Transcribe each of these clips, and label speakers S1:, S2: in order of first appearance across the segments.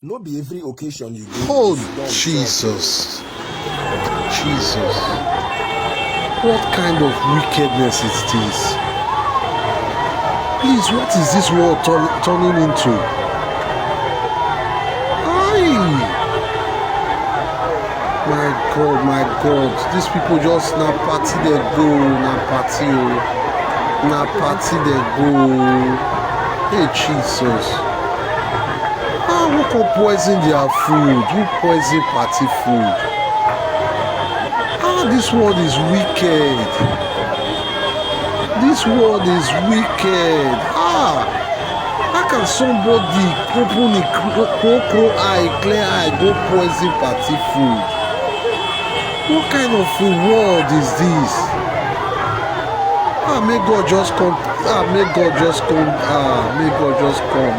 S1: No be every occasion you go.
S2: Oh, Jesus. Jesus. What kind of wickedness is this? Please, what is this world turning into? Aye. My God. These people just na party they go. Na party, oh. Na party they go. Hey, Jesus. Who can poison their food? Who poison party food? This world is wicked. This world is wicked. How can somebody open a crow eye, clear eye, go poison party food? What kind of a world is this? May God just come. May God just come. May God just come.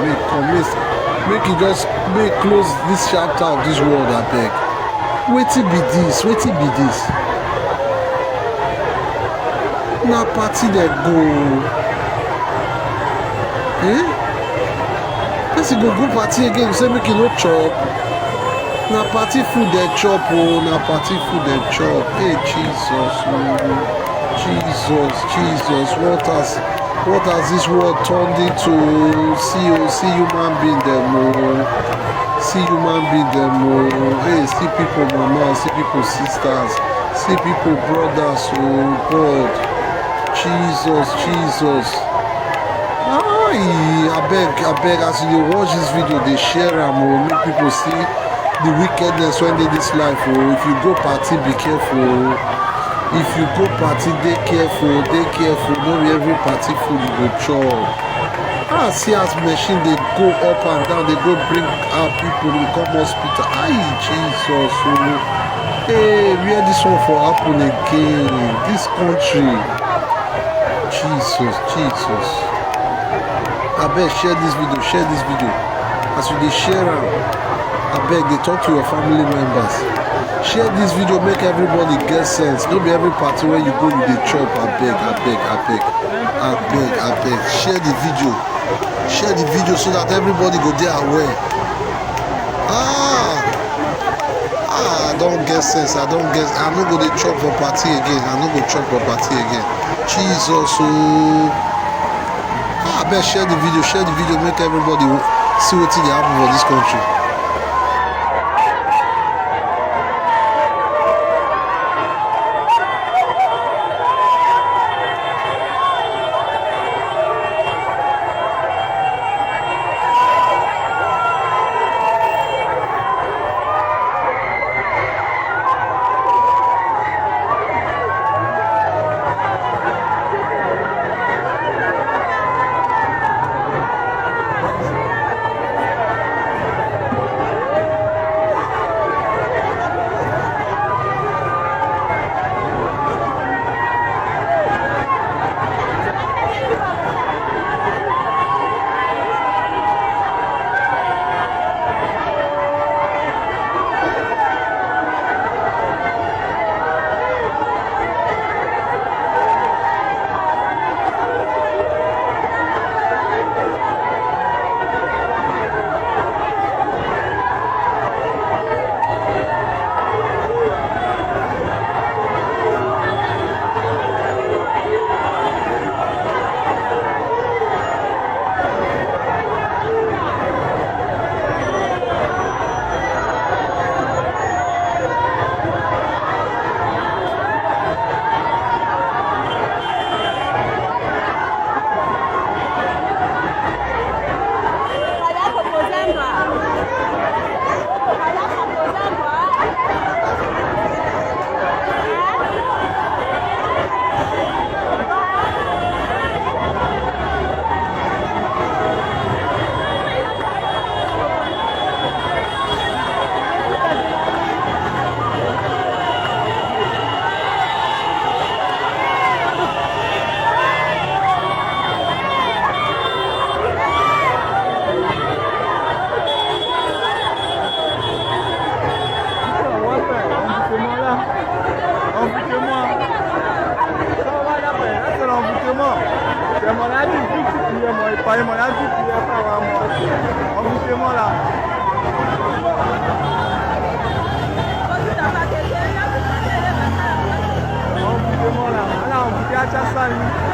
S2: Make it just close this chapter of this world, I beg. Wetin be this? Wetin be this? Na party they go. Person go party again, say make you no chop. Na party food they chop, oh. Na party food they chop. Hey, Jesus, oh. Jesus. What has this world turned into? See human being them, oh. See human being them, oh. Hey, see people mama, see people sisters, see people brothers, oh God. Jesus. I beg, as you watch this video, they share them, oh. Make people see the wickedness when they this life, oh. If you go party, be careful. If you go party, dey careful. No be every party food you go chop. See as machine they go up and down, they go bring out people, they come hospital. Jesus, oh. Hey, where this one for happen again? This country. Jesus. I beg, share this video. As you dey share am, I beg, they talk to your family members. Share this video, make everybody get sense. Don't be every party where you go with the chop. I beg. Share the video so that everybody go there aware. I don't get sense. I no go dey chop for party again. Jesus, oh. I beg, share the video, make everybody see wetin dey happen for this country.
S3: Envoyez-moi là. Envoyez-moi là.
S1: family.